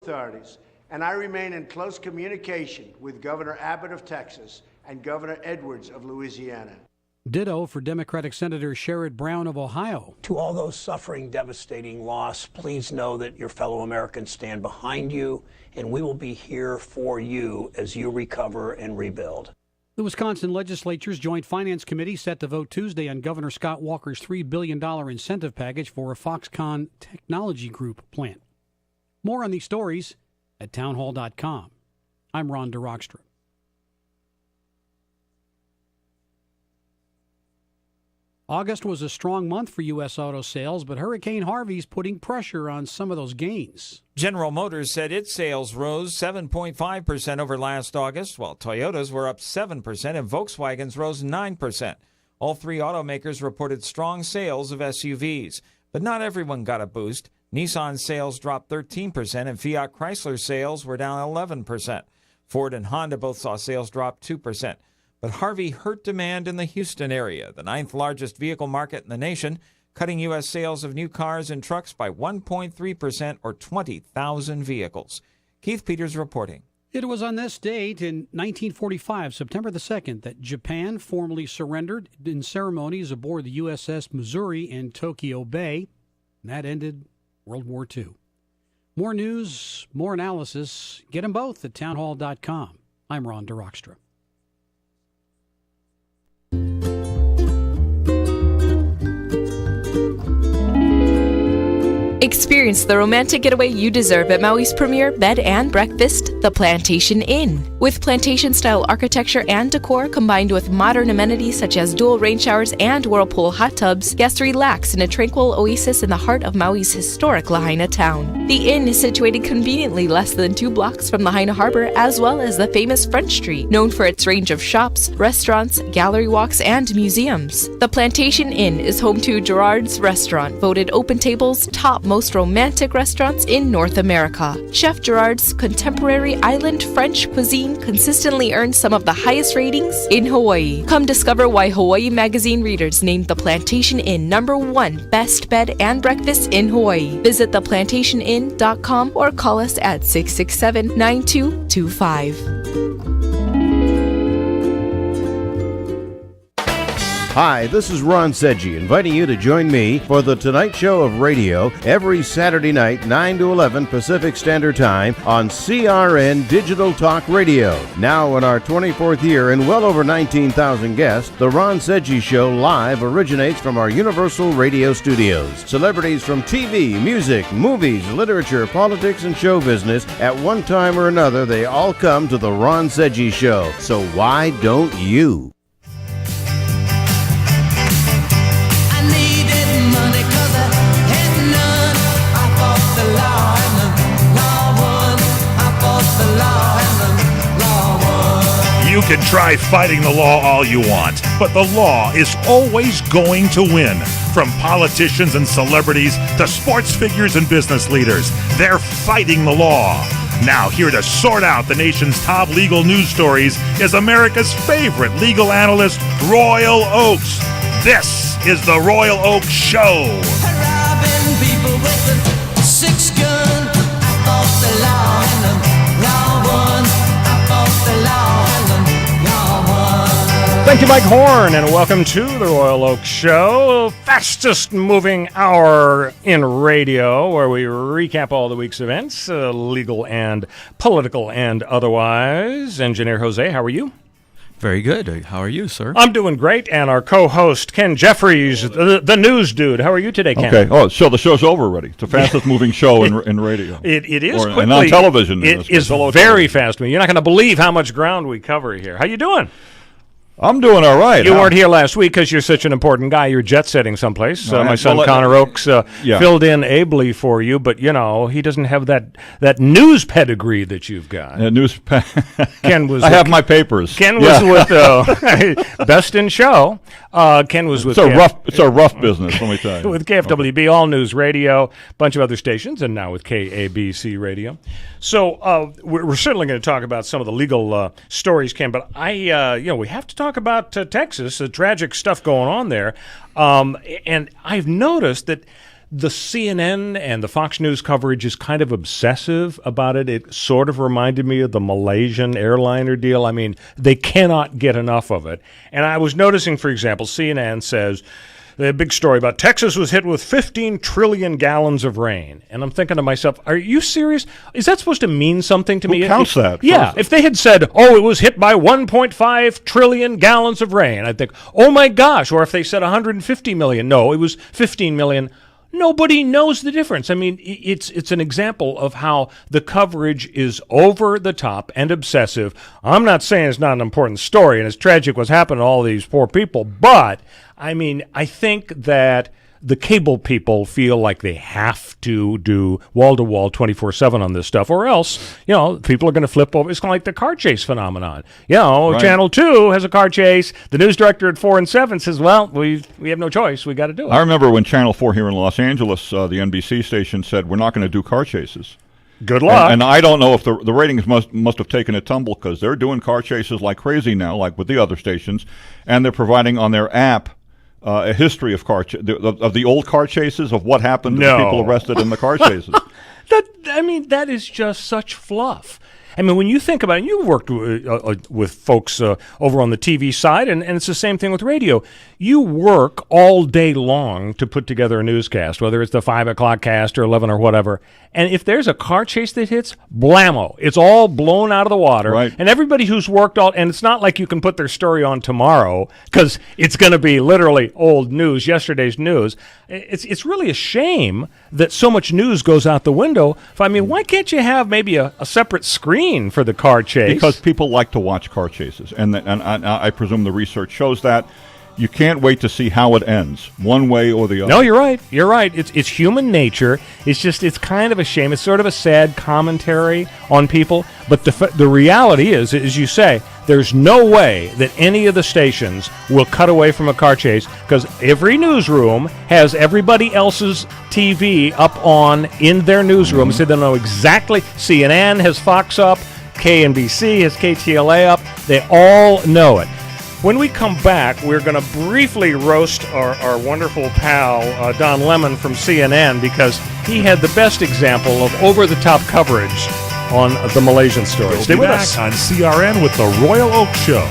authorities, and I remain in close communication with Governor Abbott of Texas and Governor Edwards of Louisiana. Ditto for Democratic Senator Sherrod Brown of Ohio. To all those suffering devastating loss, please know that your fellow Americans stand behind you, and we will be here for you as you recover and rebuild. The Wisconsin Legislature's Joint Finance Committee set to vote Tuesday on Governor Scott Walker's $3 billion incentive package for a Foxconn Technology Group plant. More on these stories at townhall.com. I'm Ron DeRockstra. August was a strong month for U.S. auto sales, but Hurricane Harvey's putting pressure on some of those gains. General Motors said its sales rose 7.5% over last August, while Toyota's were up 7% and Volkswagen's rose 9%. All three automakers reported strong sales of SUVs, but not everyone got a boost. Nissan's sales dropped 13% and Fiat Chrysler's sales were down 11%. Ford and Honda both saw sales drop 2%. But Harvey hurt demand in the Houston area, the ninth largest vehicle market in the nation, cutting U.S. sales of new cars and trucks by 1.3% or 20,000 vehicles. Keith Peters reporting. It was on this date in 1945, September the 2nd, that Japan formally surrendered in ceremonies aboard the USS Missouri in Tokyo Bay. And that ended World War II. More news, more analysis. Get them both at townhall.com. I'm Ron DeRockstra. Experience the romantic getaway you deserve at Maui's premier bed and breakfast, the Plantation Inn. With plantation-style architecture and decor combined with modern amenities such as dual rain showers and whirlpool hot tubs, guests relax in a tranquil oasis in the heart of Maui's historic Lahaina town. The inn is situated conveniently less than 2 blocks from Lahaina Harbor, as well as the famous Front Street, known for its range of shops, restaurants, gallery walks, and museums. The Plantation Inn is home to Gerard's Restaurant, voted Open Table's top most romantic restaurants in North America. Chef Gerard's contemporary island French cuisine consistently earns some of the highest ratings in Hawaii. Come discover why Hawaii Magazine readers named the Plantation Inn #1 best bed and breakfast in Hawaii. Visit theplantationinn.com or call us at 667-9225. Hi, this is Ron Sedgy, inviting you to join me for The Tonight Show of Radio every Saturday night, 9 to 11 Pacific Standard Time on CRN Digital Talk Radio. Now in our 24th year and well over 19,000 guests, The Ron Sedgy Show live originates from our Universal Radio studios. Celebrities from TV, music, movies, literature, politics, and show business, at one time or another, they all come to The Ron Sedgy Show. So why don't you? You can try fighting the law all you want, but the law is always going to win. From politicians and celebrities to sports figures and business leaders, they're fighting the law. Now, here to sort out the nation's top legal news stories is America's favorite legal analyst, Royal Oakes. This is the Royal Oakes Show. Thank you, Mike Horn, and welcome to the Royal Oakes Show, fastest moving hour in radio, where we recap all the week's events, legal and political and otherwise. Engineer Jose, how are you? Very good. How are you, sir? I'm doing great, and our co-host, Ken Jeffries, the news dude. How are you today, Ken? Okay. Oh, so the show's over already. It's the fastest moving show in radio. It is quickly. And on television. It is very fast. You're not going to believe how much ground we cover here. How you doing? I'm doing all right. You weren't here last week because you're such an important guy. You're jet-setting someplace. My son Connor Oakes filled in ably for you, but, he doesn't have that news pedigree that you've got. Ken was. I have my papers. Ken was with Best in Show. Ken was with. It's a rough business, let me tell you. With KFWB, All News Radio, a bunch of other stations, and now with KABC Radio. So we're certainly going to talk about some of the legal stories, Ken. But we have to talk about Texas, the tragic stuff going on there. And I've noticed that the CNN and the Fox News coverage is kind of obsessive about it. It sort of reminded me of the Malaysian airliner deal. I mean, they cannot get enough of it. And I was noticing, for example, CNN says, the big story about Texas was hit with 15 trillion gallons of rain. And I'm thinking to myself, are you serious? Is that supposed to mean something to me? Who counts that? Yeah. If they had said, oh, it was hit by 1.5 trillion gallons of rain, I'd think, oh my gosh. Or if they said 150 million, no, it was 15 million. Nobody knows the difference. I mean, it's an example of how the coverage is over the top and obsessive. I'm not saying it's not an important story and it's tragic what's happened to all these poor people, but I mean, I think that the cable people feel like they have to do wall-to-wall 24/7 on this stuff, or else, people are going to flip over. It's kind of like the car chase phenomenon. Right. Channel 2 has a car chase. The news director at 4 and 7 says, well, we have no choice. We got to do it. I remember when Channel 4 here in Los Angeles, the NBC station, said, we're not going to do car chases. Good luck. And I don't know if the ratings must have taken a tumble, because they're doing car chases like crazy now, like with the other stations, and they're providing on their app a history of of the old car chases, of what happened to the people arrested in the car chases. That is just such fluff. I mean, when you think about it, you worked with folks over on the TV side, and it's the same thing with radio. You work all day long to put together a newscast, whether it's the 5 o'clock cast or 11 or whatever. And if there's a car chase that hits, blammo, it's all blown out of the water. Right. And everybody who's worked and it's not like you can put their story on tomorrow, because it's going to be literally old news, yesterday's news. It's really a shame that so much news goes out the window. I mean, why can't you have maybe a separate screen for the car chase? Because people like to watch car chases, and I presume the research shows that. You can't wait to see how it ends, one way or the other. No, you're right. You're right. It's human nature. It's kind of a shame. It's sort of a sad commentary on people. But the reality is, as you say, there's no way that any of the stations will cut away from a car chase, because every newsroom has everybody else's TV up on in their newsroom, so they know exactly. CNN has Fox up, KNBC has KTLA up. They all know it. When we come back, we're going to briefly roast our wonderful pal, Don Lemon from CNN, because he had the best example of over-the-top coverage on the Malaysian story. We'll Stay be with back us on CRN with the Royal Oak Show.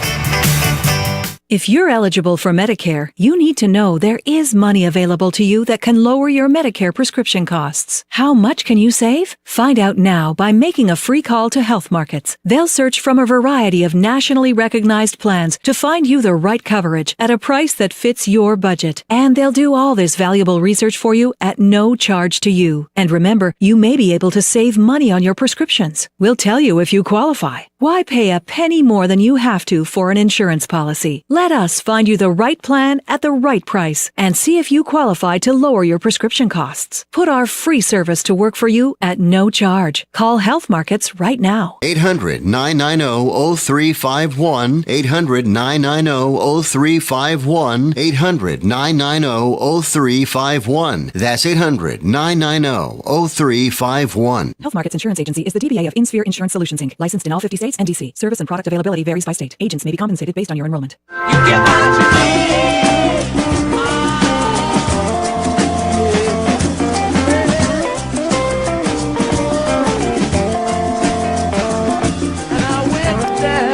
If you're eligible for Medicare, you need to know there is money available to you that can lower your Medicare prescription costs. How much can you save? Find out now by making a free call to Health Markets. They'll search from a variety of nationally recognized plans to find you the right coverage at a price that fits your budget. And they'll do all this valuable research for you at no charge to you. And remember, you may be able to save money on your prescriptions. We'll tell you if you qualify. Why pay a penny more than you have to for an insurance policy? Let us find you the right plan at the right price and see if you qualify to lower your prescription costs. Put our free service to work for you at no charge. Call Health Markets right now. 800-990-0351. 800-990-0351. 800-990-0351. That's 800-990-0351. Health Markets Insurance Agency is the DBA of InSphere Insurance Solutions, Inc., licensed in all 50 states and D.C. Service and product availability varies by state. Agents may be compensated based on your enrollment.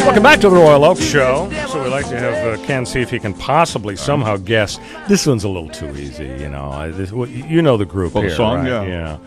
Welcome back to the Royal Oak Show. So we like to have Ken see if he can possibly somehow guess. This one's a little too easy, you know. You know the group here, the song, right? yeah.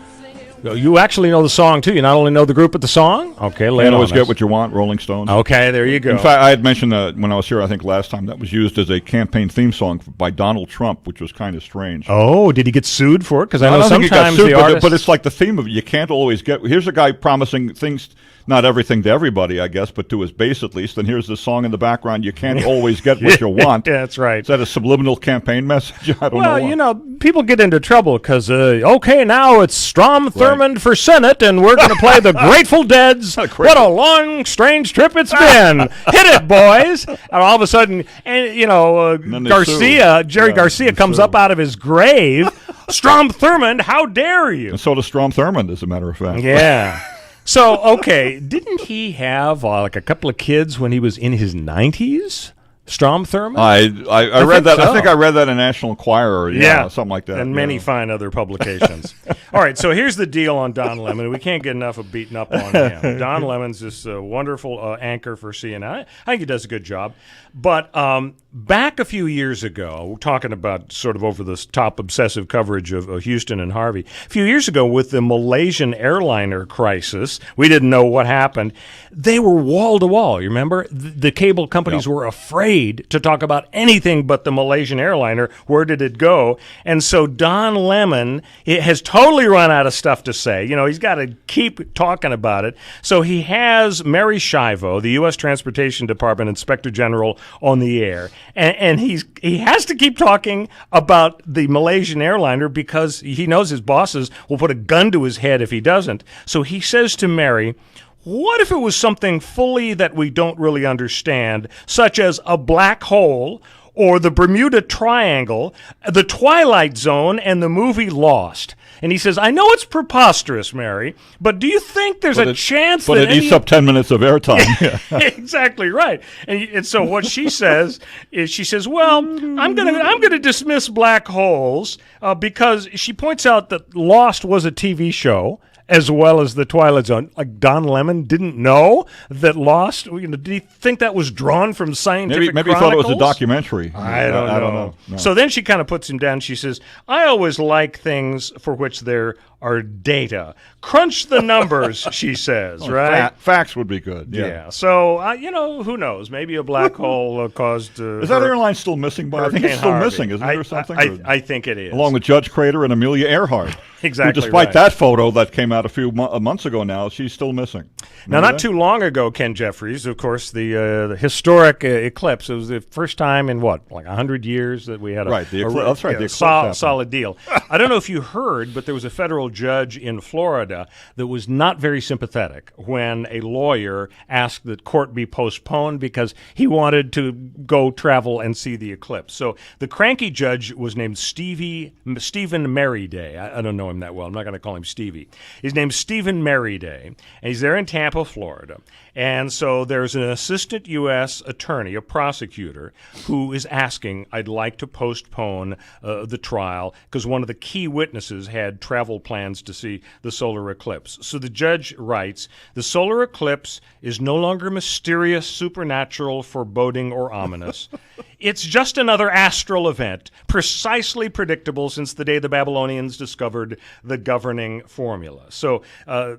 You actually know the song, too. You not only know the group, but the song? Okay, lay it on always us. Get What You Want, Rolling Stones. Okay, there you go. In fact, I had mentioned when I was here, I think last time, that was used as a campaign theme song by Donald Trump, which was kind of strange. Oh, did he get sued for it? Because I know don't think he got sometimes sued, the artists... but it's like the theme of it. You can't always get... Here's a guy promising things... Not everything to everybody, I guess, but to his base at least. And here's this song in the background. You can't always get what you want. Yeah, that's right. Is that a subliminal campaign message? I don't know. Well, you know, people get into trouble because, okay, now it's Strom Thurmond for Senate, and we're going to play the Grateful Dead's What a Long, Strange Trip It's Been. Hit it, boys. And all of a sudden, Jerry Garcia comes up out of his grave. Strom Thurmond, how dare you? And so does Strom Thurmond, as a matter of fact. Yeah. So, okay, didn't he have like a couple of kids when he was in his 90s? Strom Thurmond? I read that. So. I think I read that in National Enquirer. Yeah, something like that. And many fine other publications. All right, so here's the deal on Don Lemon. We can't get enough of beating up on him. Don Lemon's this wonderful anchor for CNN. I think he does a good job. But back a few years ago, we're talking about sort of over the top obsessive coverage of Houston and Harvey. A few years ago with the Malaysian airliner crisis, we didn't know what happened. They were wall to wall. You remember? The cable companies were afraid to talk about anything but the Malaysian airliner. Where did it go? And so Don Lemon has totally run out of stuff to say. You know, he's got to keep talking about it. So he has Mary Shivo, the U.S. Transportation Department Inspector General, on the air. And he has to keep talking about the Malaysian airliner because he knows his bosses will put a gun to his head if he doesn't. So he says to Mary, what if it was something fully that we don't really understand, such as a black hole or the Bermuda Triangle, the Twilight Zone, and the movie Lost? And he says, I know it's preposterous, Mary, but do you think there's a chance that it eats up 10 minutes of airtime. Exactly right. And so what she says is, she says, well, I'm gonna dismiss black holes because she points out that Lost was a TV show, as well as the Twilight Zone. Like Don Lemon didn't know that Lost. Did he think that was drawn from scientific maybe he thought it was a documentary. I don't know. No. So then she kind of puts him down. She says, I always like things for which there are data. Crunch the numbers, she says, right? Facts would be good. Yeah. So, who knows? Maybe a black hole caused... is that airline still missing? I think it's still missing. Isn't there something? I think it is. Along with Judge Crater and Amelia Earhart. Exactly. Who, despite that photo that came out a few months ago now, she's still missing. Now, not too long ago, Ken Jeffries, of course, the historic Eclipse. It was the first time in, 100 years that we had the Eclipse solid deal. I don't know if you heard, but there was a federal judge in Florida that was not very sympathetic when a lawyer asked that court be postponed because he wanted to go travel and see the eclipse. So the cranky judge was named Stephen Merryday. I don't know him that well. I'm not going to call him Stevie. His name's Stephen Merryday, and he's there in Tampa, Florida. And so there's an assistant U.S. attorney, a prosecutor, who is asking, I'd like to postpone the trial because one of the key witnesses had travel plans to see the solar eclipse. So the judge writes, the solar eclipse is no longer mysterious, supernatural, foreboding, or ominous. It's just another astral event, precisely predictable since the day the Babylonians discovered the governing formula. So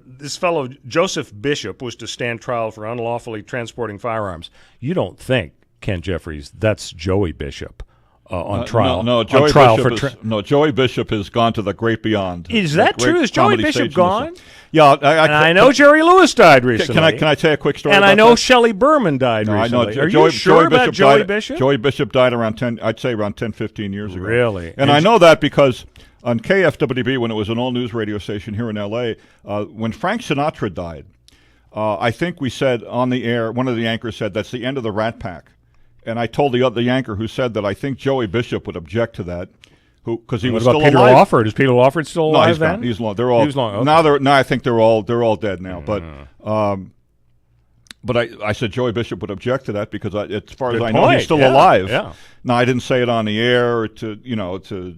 this fellow, Joseph Bishop, was to stand trial for unlawfully transporting firearms. You don't think, Ken Jeffries, that's Joey Bishop on trial? No, Joey Bishop has gone to the great beyond. Is that true? Is Joey Bishop gone? Yeah, I know Jerry Lewis died recently. Can I tell you a quick story? And I know Shelley Berman died recently. Are you sure about Joey Bishop? Joey Bishop died around 10, 15 years ago. Really? And I know that because on KFWB, when it was an all-news radio station here in L.A., when Frank Sinatra died, I think we said on the air, one of the anchors said, that's the end of the Rat Pack. And I told the anchor who said that I think Joey Bishop would object to that. Because he was still Peter alive. Lawford? Is Peter Lawford still alive then? No, he's long. They're all. He was long. Okay. Now I think they're all dead now. But I said Joey Bishop would object to that because as far as I know, he's still alive. Yeah. Now I didn't say it on the air to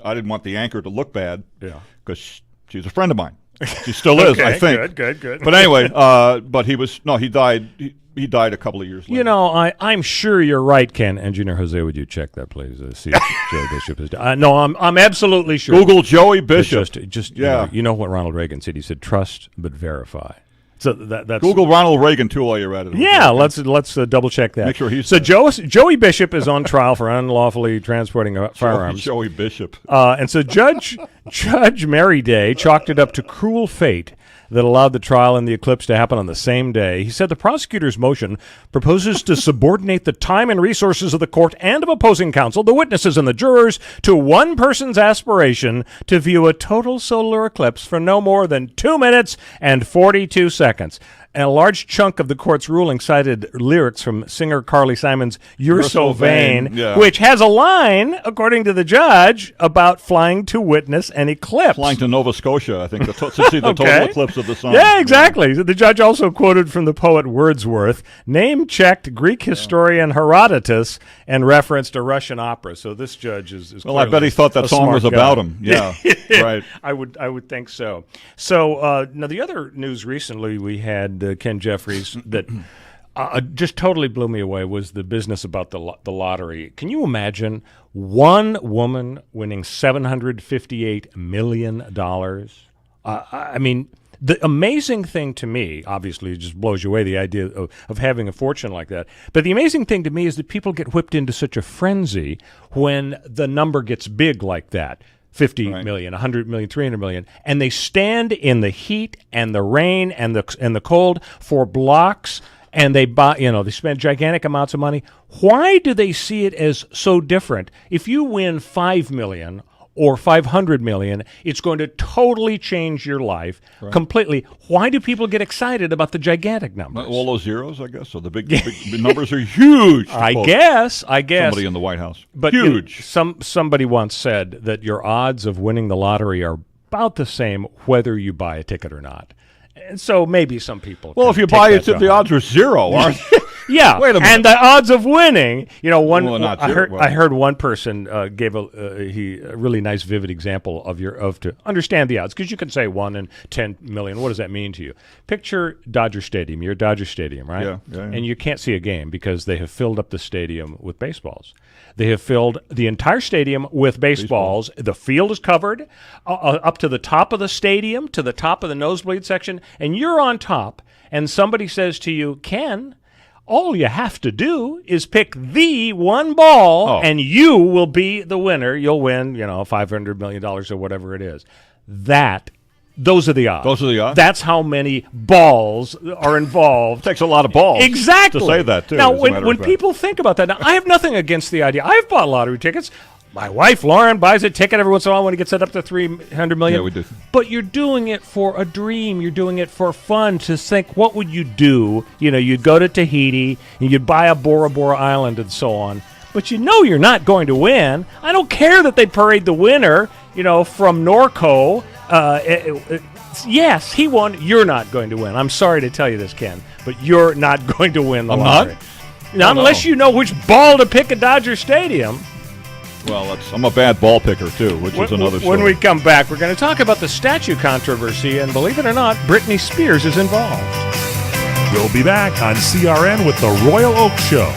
I didn't want the anchor to look bad. Yeah. Because she's a friend of mine. She still is, I think. Good. But anyway, he died. He died a couple of years later. I'm sure you're right, Ken. Engineer Jose, would you check that, please? See if Joey Bishop is dead. No, I'm absolutely sure. Google Joey Bishop. You know what Ronald Reagan said? He said, "Trust but verify." So that's Google Ronald Reagan too while you're at it. Yeah, let's double check that. Make sure he's Joey Bishop is on trial for unlawfully transporting firearms. Joey Bishop. And so Judge Merryday chalked it up to cruel fate that allowed the trial in the Eclipse to happen on the same day. He said the prosecutor's motion proposes to subordinate the time and resources of the court and of opposing counsel, the witnesses and the jurors, to one person's aspiration to view a total solar eclipse for no more than 2 minutes and 42 seconds. And a large chunk of the court's ruling cited lyrics from singer Carly Simon's You're So Vain, yeah. which has a line, according to the judge, about flying to witness an eclipse. Flying to Nova Scotia, I think, to see the total eclipse of the sun. Yeah, exactly. The judge also quoted from the poet Wordsworth, name-checked Greek historian Herodotus, and referenced a Russian opera. So this judge is well, I bet he thought that song was about him. Yeah, right. I would think so. So now the other news recently we had, Ken Jeffries, that just totally blew me away was the business about the lottery. Can you imagine one woman winning $758 million? I mean, the amazing thing to me, obviously it just blows you away, the idea of having a fortune like that. But the amazing thing to me is that people get whipped into such a frenzy when the number gets big like that. 50 million, 100 million, 300 million, and they stand in the heat and the rain and the cold for blocks, and they buy, they spend gigantic amounts of money. Why do they see it as so different? If you win 5 million or 500 million, it's going to totally change your life completely. Why do people get excited about the gigantic numbers? All those zeros, I guess. So the big numbers are huge. I guess. Somebody in the White House. But huge. Somebody once said that your odds of winning the lottery are about the same whether you buy a ticket or not. And so maybe some people. Well, if you buy it, the odds are zero, aren't they? Yeah, wait a minute. And the odds of winning, I heard one person gave a really nice, vivid example to understand the odds, because you can say 1 in 10 million. What does that mean to you? Picture Dodger Stadium. You're at Dodger Stadium, right? Yeah. And you can't see a game because they have filled up the stadium with baseballs. They have filled the entire stadium with baseballs. The field is covered up to the top of the stadium, to the top of the nosebleed section, and you're on top, and somebody says to you, Ken, all you have to do is pick the one ball, and you will be the winner. You'll win, $500 million or whatever it is. Those are the odds. Those are the odds? That's how many balls are involved. It takes a lot of balls. Exactly. To say that, too. Now, when people think about that, now, I have nothing against the idea. I've bought lottery tickets. My wife, Lauren, buys a ticket every once in a while when it gets set up to $300 million. Yeah, we do. But you're doing it for a dream. You're doing it for fun, to think, what would you do? You'd go to Tahiti, and you'd buy a Bora Bora Island and so on. But you're not going to win. I don't care that they parade the winner, from Norco. Yes, he won. You're not going to win. I'm sorry to tell you this, Ken, but you're not going to win the lottery. Not unless you know which ball to pick at Dodger Stadium. Well, I'm a bad ball picker, too, which is another story. When we come back, we're going to talk about the statue controversy, and believe it or not, Britney Spears is involved. We'll be back on CRN with the Royal Oak Show.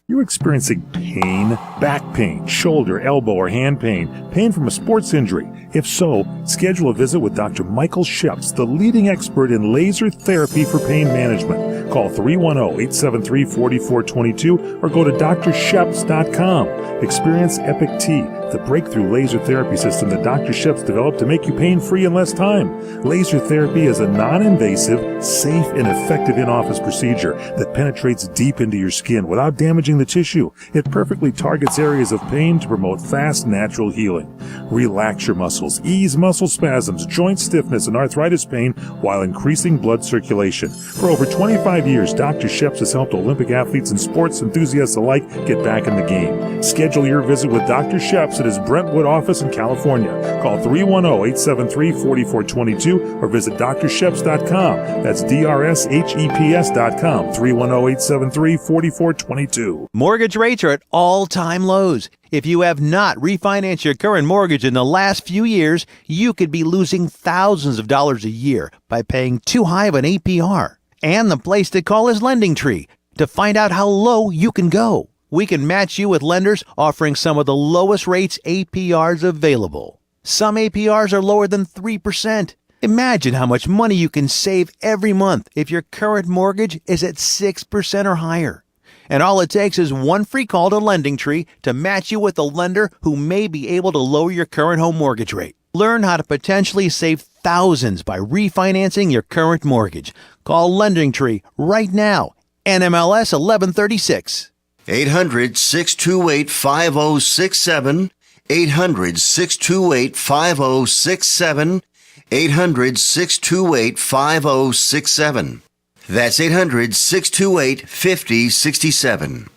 You're experiencing pain, back pain, shoulder, elbow, or hand pain from a sports injury. If so, schedule a visit with Dr. Michael Sheps, the leading expert in laser therapy for pain management. Call 310-873-4422 or go to drsheps.com. Experience Epic T, the breakthrough laser therapy system that Dr. Sheps developed to make you pain-free in less time. Laser therapy is a non-invasive, safe, and effective in-office procedure that penetrates deep into your skin without damaging the tissue. It perfectly targets areas of pain to promote fast, natural healing. Relax your muscles, ease muscle spasms, joint stiffness, and arthritis pain while increasing blood circulation. For over 25 years, Dr. Sheps has helped Olympic athletes and sports enthusiasts alike get back in the game. Schedule your visit with Dr. Sheps at his Brentwood office in California. Call 310-873-4422 or visit drsheps.com. That's DRSHEPS.com. 310-873-4422. Mortgage rates are at all-time lows. If you have not refinanced your current mortgage in the last few years, you could be losing thousands of dollars a year by paying too high of an APR. And the place to call is LendingTree to find out how low you can go. We can match you with lenders offering some of the lowest rates APRs available. Some APRs are lower than 3%. Imagine how much money you can save every month if your current mortgage is at 6% or higher. And all it takes is one free call to LendingTree to match you with a lender who may be able to lower your current home mortgage rate. Learn how to potentially save thousands by refinancing your current mortgage. Call LendingTree right now. NMLS 1136. 800-628-5067. 800-628-5067. 800-628-5067. That's 800-628-5067.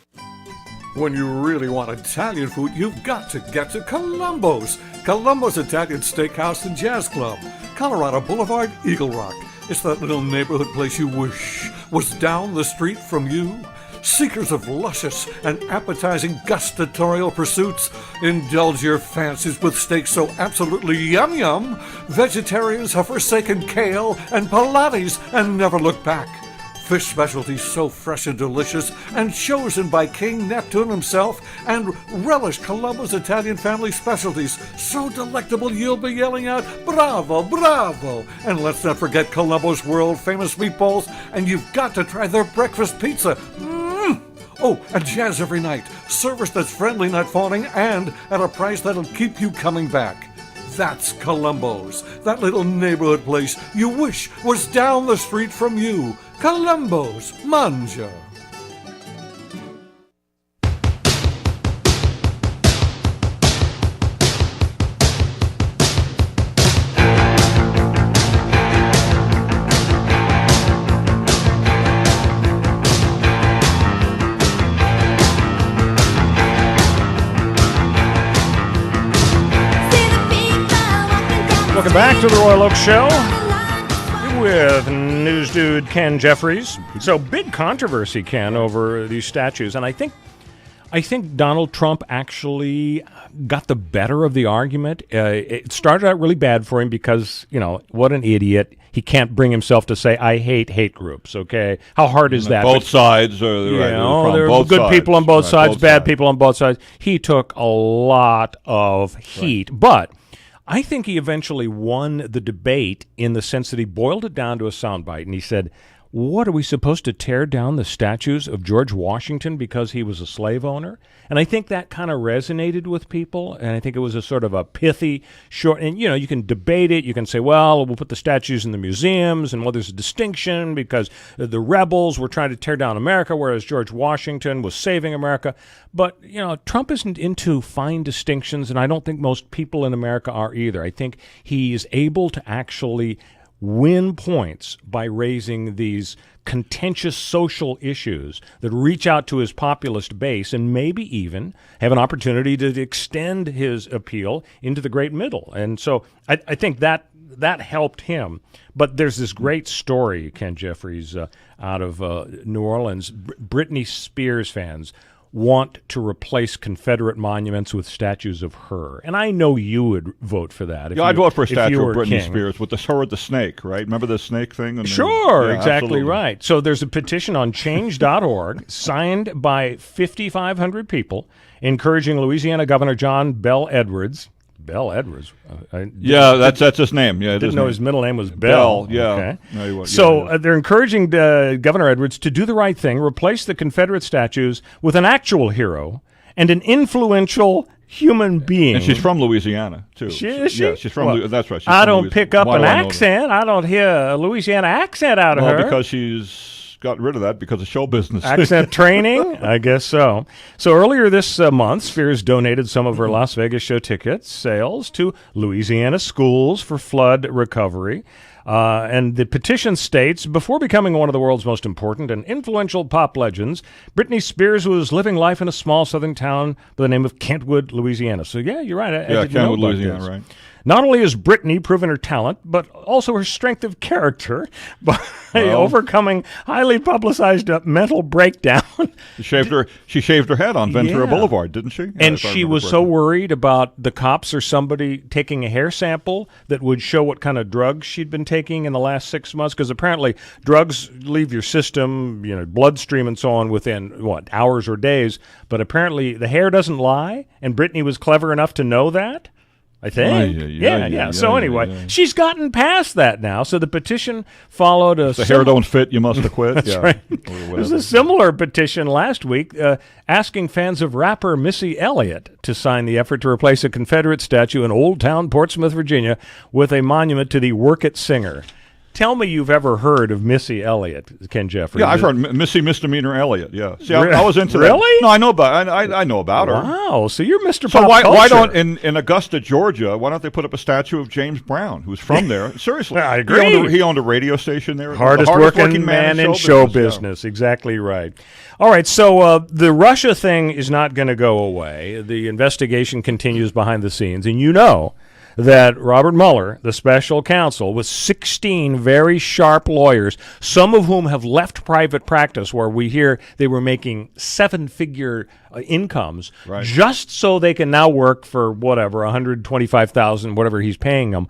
When you really want Italian food, you've got to get to Columbo's. Columbo's Italian Steakhouse and Jazz Club, Colorado Boulevard, Eagle Rock. It's that little neighborhood place you wish was down the street from you. Seekers of luscious and appetizing gustatorial pursuits, indulge your fancies with steaks so absolutely yum-yum, vegetarians have forsaken kale and Pilates and never look back. Fish specialties so fresh and delicious and chosen by King Neptune himself, and relish Columbo's Italian family specialties so delectable you'll be yelling out, bravo, bravo! And let's not forget Columbo's world-famous meatballs, and you've got to try their breakfast pizza. Oh, and jazz every night. Service that's friendly, not fawning, and at a price that'll keep you coming back. That's Columbo's, that little neighborhood place you wish was down the street from you. Columbo's, Manja. Welcome back to the Royal Oak Show with news dude Ken Jeffries. So big controversy, Ken, over these statues, and I think Donald Trump actually got the better of the argument. It started out really bad for him because, what an idiot. He can't bring himself to say, I hate groups, okay? How hard is that? Both sides are there are good people on both sides, bad people on both sides. He took a lot of heat, but I think he eventually won the debate in the sense that he boiled it down to a soundbite, and he said, what, are we supposed to tear down the statues of George Washington because he was a slave owner? And I think that kind of resonated with people, and I think it was a sort of a pithy, short, and you can debate it. You can say, well, we'll put the statues in the museums, and there's a distinction because the rebels were trying to tear down America, whereas George Washington was saving America. But, Trump isn't into fine distinctions, and I don't think most people in America are either. I think he is able to actually win points by raising these contentious social issues that reach out to his populist base and maybe even have an opportunity to extend his appeal into the great middle. And so I think that helped him. But there's this great story, Ken Jeffries, out of New Orleans. Britney Spears fans want to replace Confederate monuments with statues of her. And I know you would vote for that. I'd vote for a statue of Britney Spears with her with the snake, right? Remember the snake thing? Sure, exactly absolutely. Right. So there's a petition on change.org signed by 5,500 people encouraging Louisiana Governor John Bel Edwards. Bel Edwards. That's his name. Yeah, didn't know his middle name was Bell. Yeah. Okay. No, so they're encouraging Governor Edwards to do the right thing, replace the Confederate statues with an actual hero and an influential human being. And she's from Louisiana, too. Is she? Yeah, she's from that's right. I don't pick up an accent. I don't hear a Louisiana accent out of her. Well, because she's got rid of that because of show business. Accent training? I guess so. So earlier this month, Spears donated some of her Las Vegas show tickets sales to Louisiana schools for flood recovery. And the petition states, before becoming one of the world's most important and influential pop legends, Britney Spears was living life in a small southern town by the name of Kentwood, Louisiana. So, yeah, you're right. I didn't know Kentwood, about Louisiana, this. right. Not only has Britney proven her talent, but also her strength of character by overcoming highly publicized mental breakdown. She shaved her head on Ventura Boulevard, didn't she? And she was so worried about the cops or somebody taking a hair sample that would show what kind of drugs she'd been taking in the last 6 months, because apparently drugs leave your system, bloodstream and so on within, hours or days. But apparently the hair doesn't lie, and Britney was clever enough to know that. I think. So anyway, she's gotten past that now. So the petition followed a... If the hair don't fit, you must have quit. That's right. There's a similar petition last week asking fans of rapper Missy Elliott to sign the effort to replace a Confederate statue in Old Town Portsmouth, Virginia, with a monument to the Work It singer. tell me you've ever heard of Missy Elliott, Ken Jeffries. Yeah, I've heard Missy Misdemeanor Elliott. Yeah, see, Really? I was into that. Really? No, I know about. I know about her. Wow, so you're Mr. So Pop why Culture. don't in Augusta, Georgia? Why don't they put up a statue of James Brown, who's from there? Seriously, I agree. He owned a radio station there. Hardest working man in show business. Exactly right. All right, so the Russia thing is not going to go away. The investigation continues behind the scenes, and you know that Robert Mueller, the special counsel, with 16 very sharp lawyers, some of whom have left private practice where we hear they were making seven-figure incomes, just so they can now work for whatever, $125,000, whatever he's paying them.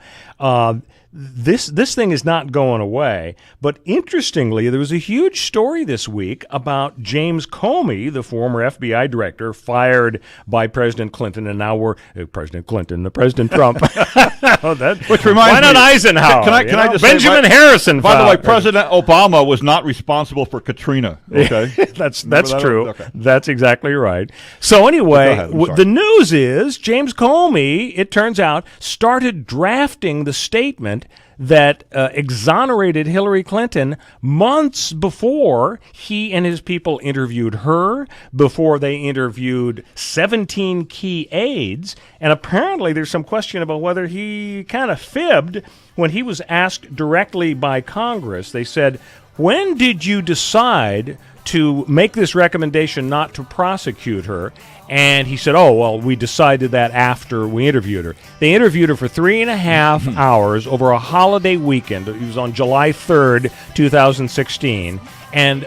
This thing is not going away. But interestingly, there was a huge story this week about James Comey, the former FBI director, fired by President Clinton, and now we're President Trump. Which reminds me, why not Eisenhower? Can I just Benjamin say, Harrison? By the way, President Obama was not responsible for Katrina. Okay, that's that? true. Okay. That's exactly right. So anyway, ahead, the news is James Comey, it turns out, started drafting the statement that exonerated Hillary Clinton months before he and his people interviewed her, before they interviewed 17 key aides, and apparently there's some question about whether he kind of fibbed when he was asked directly by Congress. They said, when did you decide to make this recommendation not to prosecute her? And he said, oh, well, we decided that after we interviewed her. They interviewed her for 3.5 hours over a holiday weekend. It was on July 3rd, 2016. And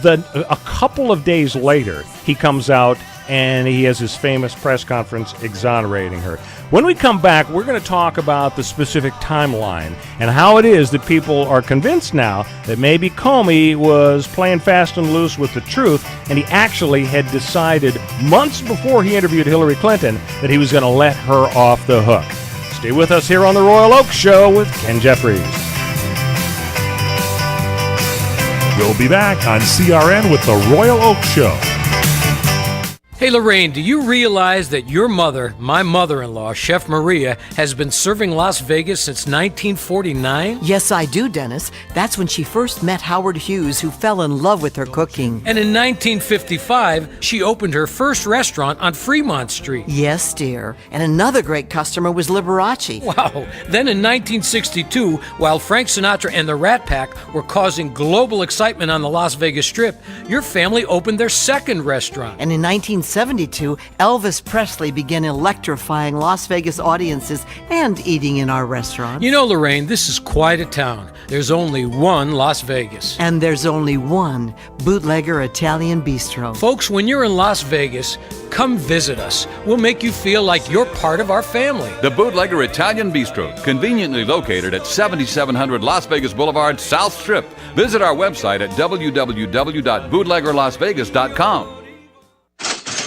a couple of days later, he comes out and he has his famous press conference exonerating her. When we come back, we're going to talk about the specific timeline and how it is that people are convinced now that maybe Comey was playing fast and loose with the truth, and he actually had decided months before he interviewed Hillary Clinton that he was going to let her off the hook. Stay with us here on the Royal Oak Show with Ken Jeffries. We'll be back on CRN with the Royal Oak Show. Hey Lorraine, do you realize that your mother, my mother-in-law, Chef Maria, has been serving Las Vegas since 1949? Yes, I do, Dennis. That's when she first met Howard Hughes, who fell in love with her cooking. And in 1955, she opened her first restaurant on Fremont Street. Yes, dear. And another great customer was Liberace. Wow. Then in 1962, while Frank Sinatra and the Rat Pack were causing global excitement on the Las Vegas Strip, your family opened their second restaurant. And in 1972, Elvis Presley began electrifying Las Vegas audiences and eating in our restaurant. You know, Lorraine, this is quite a town. There's only one Las Vegas. And there's only one Bootlegger Italian Bistro. Folks, when you're in Las Vegas, come visit us. We'll make you feel like you're part of our family. The Bootlegger Italian Bistro, conveniently located at 7700 Las Vegas Boulevard, South Strip. Visit our website at www.bootleggerlasvegas.com.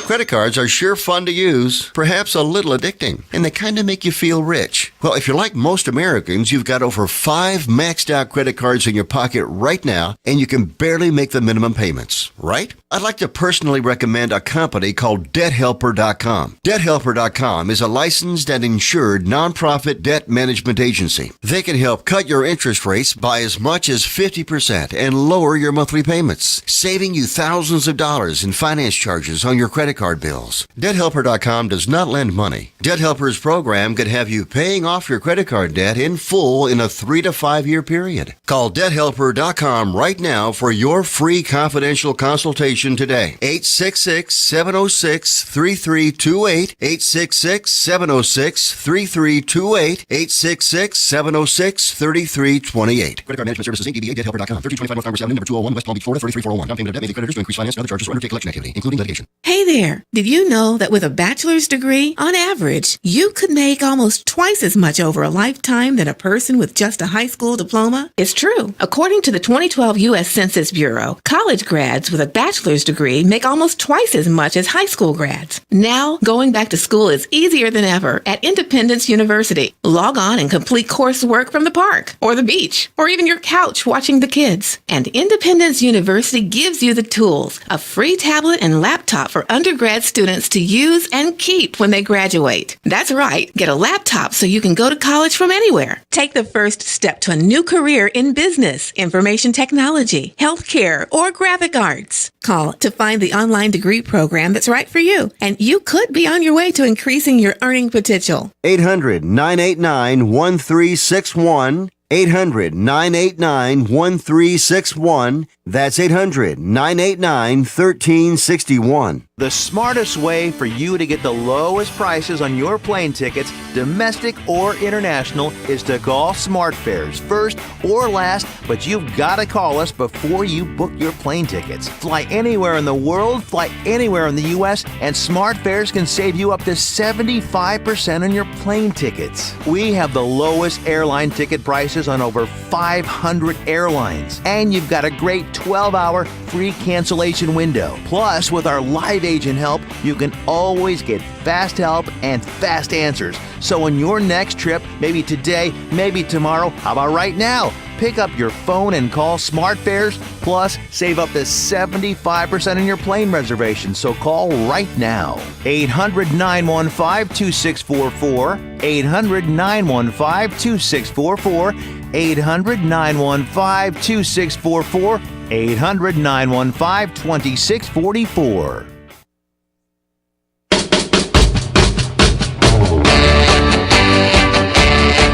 Credit cards are sure fun to use, perhaps a little addicting, and they kind of make you feel rich. Well, if you're like most Americans, you've got over 5 maxed out credit cards in your pocket right now, and you can barely make the minimum payments, right? I'd like to personally recommend a company called DebtHelper.com. DebtHelper.com is a licensed and insured nonprofit debt management agency. They can help cut your interest rates by as much as 50% and lower your monthly payments, saving you thousands of dollars in finance charges on your credit card bills. DebtHelper.com does not lend money. Debt Helper's program could have you paying off your credit card debt in full in a 3 to 5 year period. Call DebtHelper.com right now for your free confidential consultation today. 866-706-3328. 866-706-3328. 866-706-3328. Credit card management services Inc. DBA DebtHelper.com. 1325 North Congress Avenue, number 201, West Palm Beach, Florida, 33401. Down payment of debt may be creditors to increase finance and other charges or undertake collection activity, including litigation. Hey there. Did you know that with a bachelor's degree, on average, you could make almost twice as much over a lifetime than a person with just a high school diploma? It's true. According to the 2012 U.S. Census Bureau, college grads with a bachelor's degree make almost twice as much as high school grads. Now, going back to school is easier than ever at Independence University. Log on and complete coursework from the park, or the beach, or even your couch watching the kids. And Independence University gives you the tools, a free tablet and laptop for under undergrad students to use and keep when they graduate. That's right. Get a laptop so you can go to college from anywhere. Take the first step to a new career in business, information technology, healthcare, or graphic arts. Call to find the online degree program that's right for you, and you could be on your way to increasing your earning potential. 800-989-1361. 800-989-1361. That's 800-989-1361. The smartest way for you to get the lowest prices on your plane tickets, domestic or international, is to call SmartFares first or last, but you've got to call us before you book your plane tickets. Fly anywhere in the world, fly anywhere in the U.S., and SmartFares can save you up to 75% on your plane tickets. We have the lowest airline ticket prices on over 500 airlines, and you've got a great 12-hour free cancellation window. Plus, with our live agent help, you can always get fast help and fast answers. So on your next trip, maybe today, maybe tomorrow, how about right now? Pick up your phone and call SmartFares, plus save up to 75% on your plane reservation. So call right now. 800-915-2644. 800-915-2644. 800-915-2644. 800-915-2644.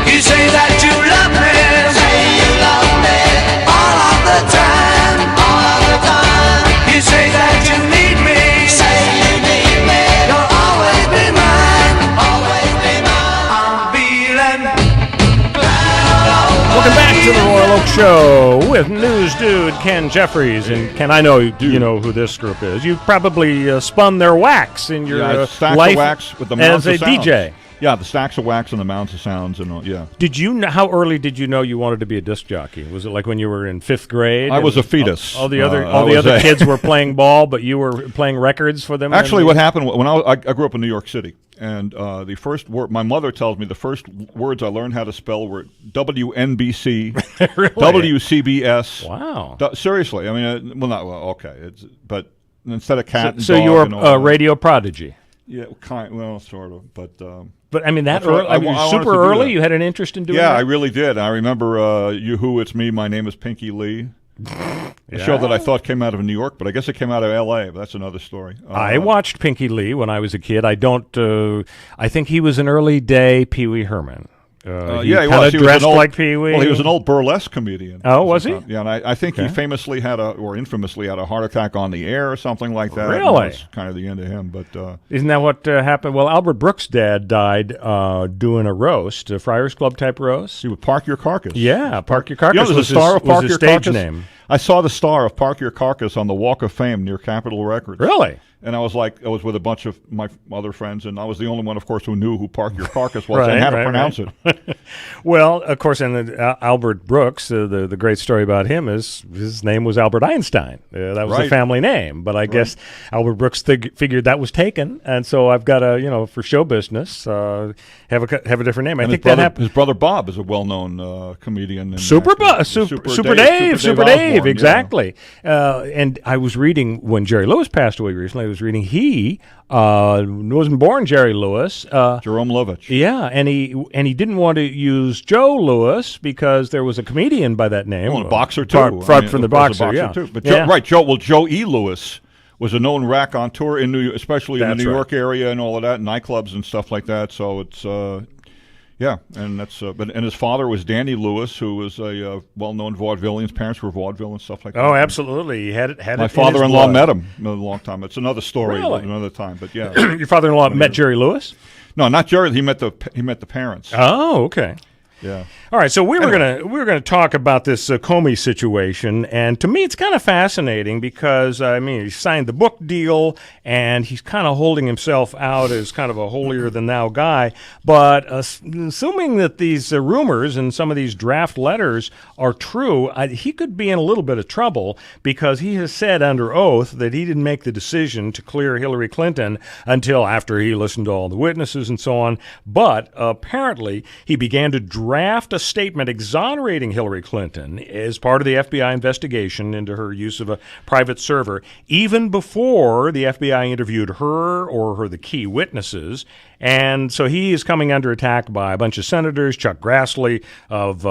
You say that you love me, say you love me, all of the time, all of the time. You say that you need me, say you need me, you'll always be mine, always be mine. I'm feeling Welcome back to the Royal Oak Show with news dude Ken Jeffries. And Ken, I know you know who this group is. You've probably spun their wax in your stacks life of wax with the as a sounds. DJ. Yeah, the stacks of wax and the mounds of sounds and all, yeah. Did you know, how early did you know you wanted to be a disc jockey? Was it like when you were in 5th grade? I was a fetus. All the other kids were playing ball, but you were playing records for them? Actually, what happened when I grew up in New York City, and the first word, my mother tells me the first words I learned how to spell were WNBC, Really? WCBS. Wow. Seriously, I mean, okay, but instead of cat and so dog you were and all a that. radio prodigy? Yeah, sort of, but I mean, that that's what early, I wanted super to do early, that. you had an interest in doing Yeah, that? I really did. I remember You-Who, It's Me, My Name is Pinky Lee. A show that I thought came out of New York, but I guess it came out of L.A. But that's another story. I watched Pinky Lee when I was a kid. I think he was an early day Pee Wee Herman. He kind was. of dressed like Pee Wee. Well, he was an old burlesque comedian. Oh, was he? Yeah, and I think he famously infamously had a heart attack on the air or something like that. Really? That was kind of the end of him. But isn't that what happened? Well, Albert Brooks' dad died doing a roast, a Friars Club type roast. He would Park Your Carcass. Yeah, Park Your Carcass. You know, there's a star of Park his Your stage Carcass name. I saw the star of Park Your Carcass on the Walk of Fame near Capitol Records. Really? And I was with a bunch of my other friends, and I was the only one, of course, who knew who Park Your Carcass was and how to pronounce it. Well, of course, and Albert Brooks, the great story about him is his name was Albert Einstein. That was a family name, but I guess Albert Brooks figured that was taken, and so I've got to, for show business, have a different name. And I think his brother Bob is a well-known comedian. And Super Dave, Osborne, exactly. Yeah. And I was reading when Jerry Lewis passed away recently. I was reading he wasn't born Jerry Lewis. Jerome Lovitch. Yeah, and he didn't want to use Joe Lewis because there was a comedian by that name. Well, a boxer too. From the boxer, yeah. Too. But Joe E. Lewis was a known raconteur in especially in the New York area and all of that, nightclubs and stuff like that. So it's yeah, and that's and his father was Danny Lewis, who was a well-known vaudevillian. His parents were vaudeville and stuff like that. Oh, absolutely. He had My father-in-law met him a long time. It's another story, another time. But yeah, your father-in-law met Jerry Lewis? No, not Jerry. He met the parents. Oh, okay. Yeah. All right, so we were gonna talk about this Comey situation, and to me it's kind of fascinating because he signed the book deal, and he's kind of holding himself out as kind of a holier than thou guy. But assuming that these rumors and some of these draft letters are true, he could be in a little bit of trouble because he has said under oath that he didn't make the decision to clear Hillary Clinton until after he listened to all the witnesses and so on. But apparently he began to draft a statement exonerating Hillary Clinton as part of the FBI investigation into her use of a private server, even before the FBI interviewed her or the key witnesses. And so he is coming under attack by a bunch of senators. Chuck Grassley of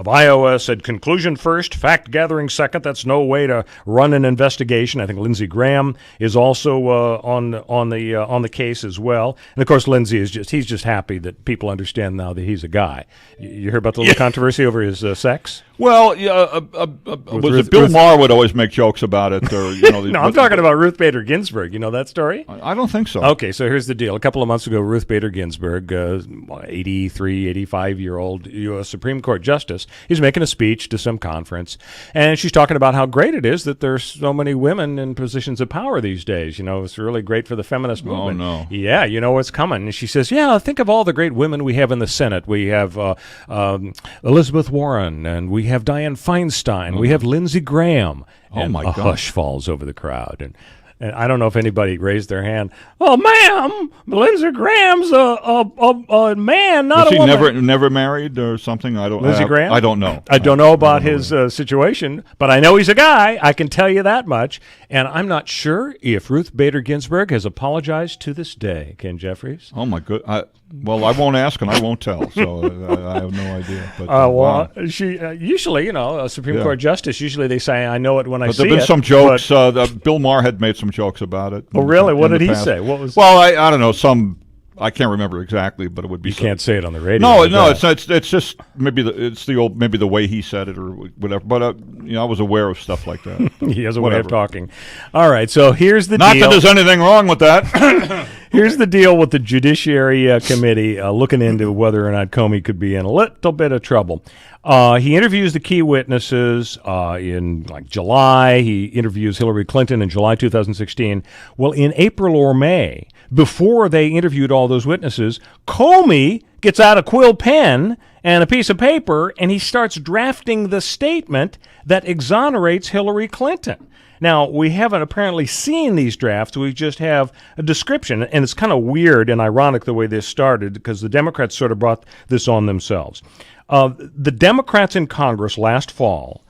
Iowa said, conclusion first, fact gathering second. That's no way to run an investigation. I think Lindsey Graham is also on the case as well. And of course, Lindsey is he's just happy that people understand now that he's a guy. You heard about the little controversy over his sex? Well, was it Bill Maher would always make jokes about it? Or, no, I'm talking about Ruth Bader Ginsburg. You know that story? I don't think so. Okay, so here's the deal. A couple of months ago, Ruth Bader Ginsburg, 85-year-old U.S. Supreme Court Justice, is making a speech to some conference, and she's talking about how great it is that there's so many women in positions of power these days. It's really great for the feminist movement. Oh, no. Yeah, you know what's coming. And she says, think of all the great women we have in the Senate. We have Elizabeth Warren, and we have Dianne Feinstein. We have Lindsey Graham. And my a God. hush falls over the crowd. And I don't know if anybody raised their hand. Oh, ma'am, Lindsey Graham's a man, not Was a he woman. never married or something? Lindsey Graham? I don't know. I don't know about his situation, but I know he's a guy. I can tell you that much. And I'm not sure if Ruth Bader Ginsburg has apologized to this day, Ken Jeffries. Oh, my good. Well, I won't ask and I won't tell, so I have no idea. But, wow. She usually, a Supreme Court justice, usually they say, I know it when I see it. But there have been some jokes. Bill Maher had made some jokes about it. Oh, really? What did he say? What was? Well, I don't know. I can't remember exactly, but it would be. You can't say it on the radio. No, it's just maybe the way he said it or whatever. But I was aware of stuff like that. He has a way of talking. All right, so here's the deal. Not that there's anything wrong with that. Here's the deal with the Judiciary Committee looking into whether or not Comey could be in a little bit of trouble. He interviews the key witnesses in July. He interviews Hillary Clinton in July 2016. Well, in April or May, before they interviewed all those witnesses, Comey gets out a quill pen and a piece of paper, and he starts drafting the statement that exonerates Hillary Clinton. Now, we haven't apparently seen these drafts. We just have a description, and it's kind of weird and ironic the way this started because the Democrats sort of brought this on themselves. The Democrats in Congress last fall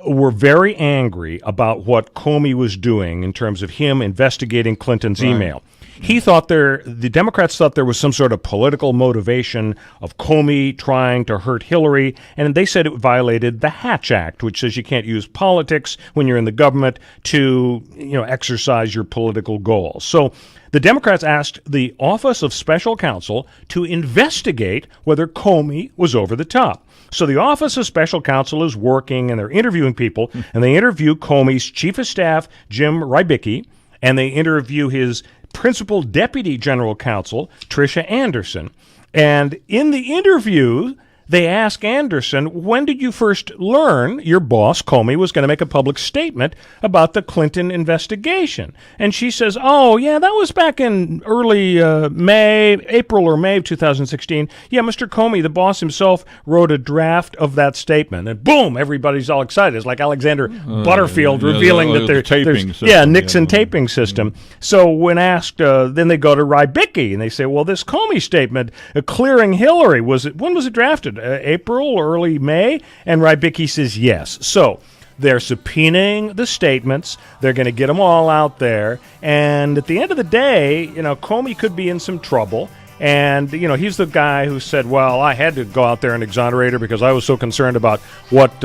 were very angry about what Comey was doing in terms of him investigating Clinton's email. He thought the Democrats thought there was some sort of political motivation of Comey trying to hurt Hillary, and they said it violated the Hatch Act, which says you can't use politics when you're in the government to, exercise your political goals. So the Democrats asked the Office of Special Counsel to investigate whether Comey was over the top. So the Office of Special Counsel is working, and they're interviewing people, and they interview Comey's Chief of Staff, Jim Rybicki, and they interview his Principal Deputy General Counsel, Tricia Anderson. And in the interview, they ask Anderson, when did you first learn your boss, Comey, was going to make a public statement about the Clinton investigation? And she says, that was back in early April or May of 2016. Yeah, Mr. Comey, the boss himself, wrote a draft of that statement. And boom, everybody's all excited. It's like Alexander Butterfield revealing that there's Nixon taping system. So when asked, then they go to Rybicki, and they say, well, this Comey statement, clearing Hillary, when was it drafted? April or early May? And Rybicki says yes. So they're subpoenaing the statements. They're going to get them all out there. And at the end of the day, Comey could be in some trouble. And, he's the guy who said, well, I had to go out there and exonerate her because I was so concerned about what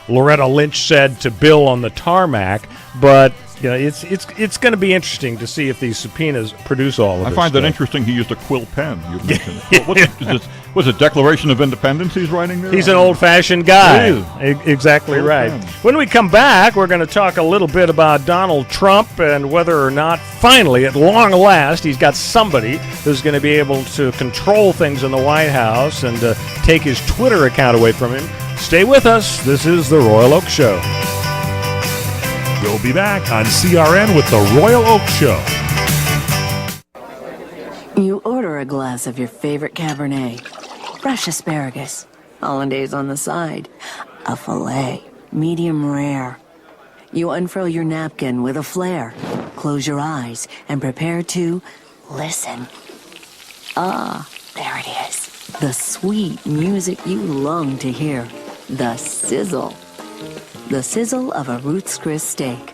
Loretta Lynch said to Bill on the tarmac. But it's going to be interesting to see if these subpoenas produce all of this. I find that interesting. He used a quill pen. You mentioned. Was it Declaration of Independence he's writing there? He's an old-fashioned guy. Exactly right. When we come back, we're going to talk a little bit about Donald Trump and whether or not, finally, at long last, he's got somebody who's going to be able to control things in the White House and take his Twitter account away from him. Stay with us. This is The Royal Oak Show. We'll be back on CRN with The Royal Oak Show. You order a glass of your favorite Cabernet, fresh asparagus, hollandaise on the side, a filet, medium rare. You unfurl your napkin with a flair, close your eyes, and prepare to listen. Ah, there it is. The sweet music you long to hear. The sizzle. The sizzle of a Ruth's Chris steak.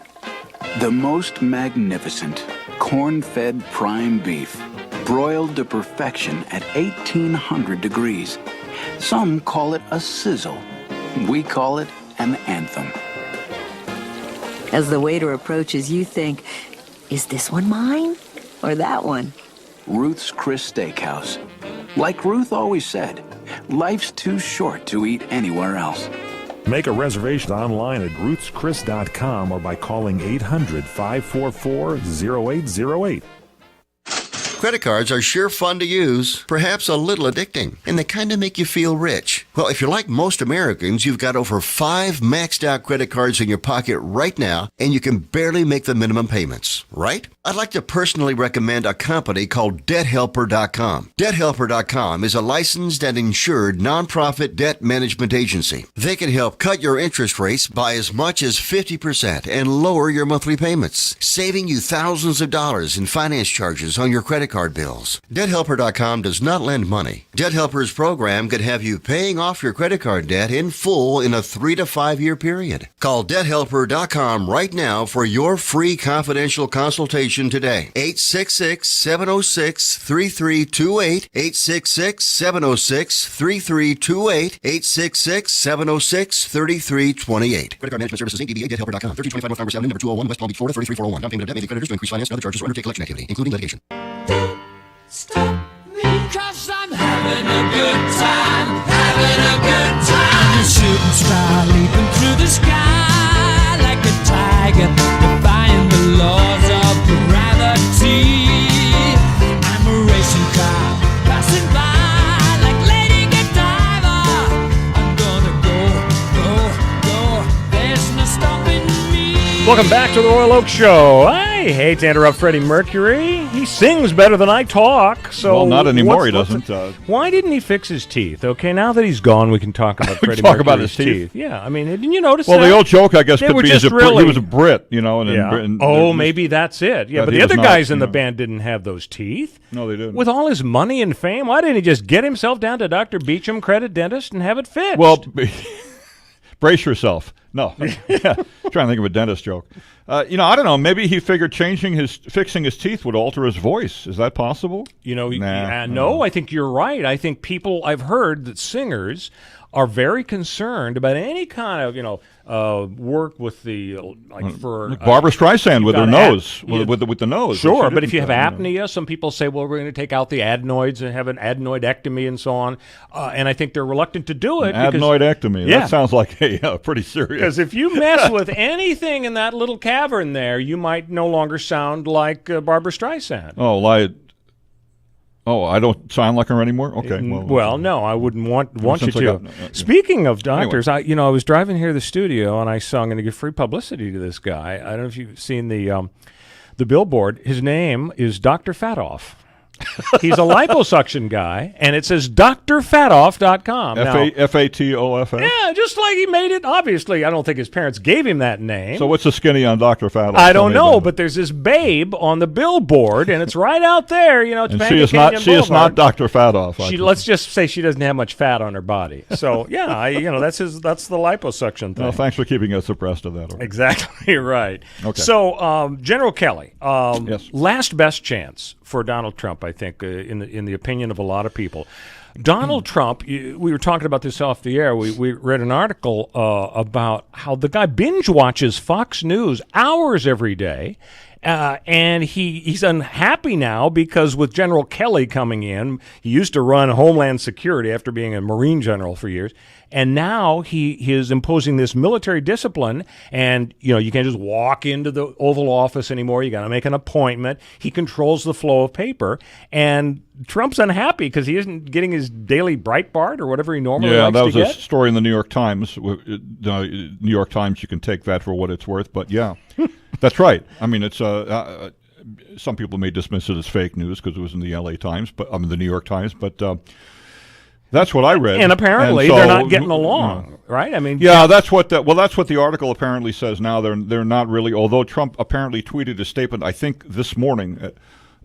The most magnificent corn-fed prime beef, broiled to perfection at 1800 degrees. Some call it a sizzle. We call it an anthem. As the waiter approaches, you think, is this one mine or that one? Ruth's Chris Steakhouse. Like Ruth always said, life's too short to eat anywhere else. Make a reservation online at ruthschris.com or by calling 800-544-0808. Credit cards are sure fun to use, perhaps a little addicting, and they kind of make you feel rich. Well, if you're like most Americans, you've got over 5 maxed out credit cards in your pocket right now, and you can barely make the minimum payments, right? I'd like to personally recommend a company called DebtHelper.com. DebtHelper.com is a licensed and insured nonprofit debt management agency. They can help cut your interest rates by as much as 50% and lower your monthly payments, saving you thousands of dollars in finance charges on your credit card bills. DebtHelper.com does not lend money. Debt Helper's program could have you paying off your credit card debt in full in a 3 to 5 year period. Call DebtHelper.com right now for your free confidential consultation today. 866-706-3328. 866-706-3328. 866-706-3328. Credit Card Management Services, Inc. DBA, DebtHelper.com. 1325 North Farmers Avenue, number 201, West Palm Beach, Florida, 33401. Down payment of debt may be creditors to increase finance and other charges or undertake collection activity, including litigation. Stop me, 'cause I'm having a good time, having a good time. I'm a shooting star leaping through the sky like a tiger, defying the laws of gravity. I'm a racing car passing by like Lady Godiva. I'm gonna go, there's no stopping me. Welcome back to the Royal Oak Show. I hate to interrupt Freddie Mercury. He sings better than I talk. So well, not anymore. He doesn't. Why didn't he fix his teeth? Okay, now that he's gone, we can talk about Freddie talk Mercury's about his teeth. Yeah, I mean, didn't you notice well, that? the old joke, I guess, They could were be just he was a Brit, you know. And yeah. Britain, Maybe that's it. Yeah, that but he the other was not, guys in the you know. band didn't have those teeth. No, they didn't. With all his money and fame, why didn't he just get himself down to Dr. Beecham, credit dentist, and have it fixed? Well, brace yourself. No, trying to think of a dentist joke. I don't know. Maybe he figured fixing his teeth would alter his voice. Is that possible? No, I think you're right. I think I've heard that singers are very concerned about any kind of, work with the for Barbra Streisand with her nose, with the nose. Sure, but if you have apnea, some people say, well, we're going to take out the adenoids and have an adenoidectomy and so on. And I think they're reluctant to do it. Adenoidectomy. Yeah. That sounds like pretty serious. Because if you mess with anything in that little cavern there, you might no longer sound like Barbra Streisand. I don't sound like her anymore? Okay. Well, no, I wouldn't want you to. Speaking of doctors, anyway. I was driving here to the studio, and I saw, I'm going to give free publicity to this guy. I don't know if you've seen the billboard. His name is Dr. Fatoff. He's a liposuction guy, and it says drfatoff.com. F-A-T-O-F-F? Yeah, just like he made it. Obviously, I don't think his parents gave him that name. So what's the skinny on Dr. Fatoff? I don't know, but there's this babe on the billboard, and it's right out there. It's and she is not Dr. Fatoff. Let's just say she doesn't have much fat on her body. So yeah, that's the liposuction thing. No, thanks for keeping us abreast of that. Okay. Exactly right. Okay. So General Kelly, yes. Last best chance for Donald Trump, I think, in the opinion of a lot of people. Donald Trump, we were talking about this off the air. We read an article about how the guy binge watches Fox News hours every day. And he's unhappy now because with General Kelly coming in, he used to run Homeland Security after being a Marine general for years. And now he is imposing this military discipline, and you can't just walk into the Oval Office anymore. You got to make an appointment. He controls the flow of paper, and Trump's unhappy because he isn't getting his daily Breitbart or whatever he normally likes to get. Yeah, that was a story in the New York Times. New York Times, you can take that for what it's worth, but yeah, that's right. I mean, it's some people may dismiss it as fake news because it was in the L.A. Times, but the New York Times, but. That's what I read, and apparently they're not getting along, right? I mean, that's what the article apparently says. Now they're not really. Although Trump apparently tweeted a statement, I think this morning,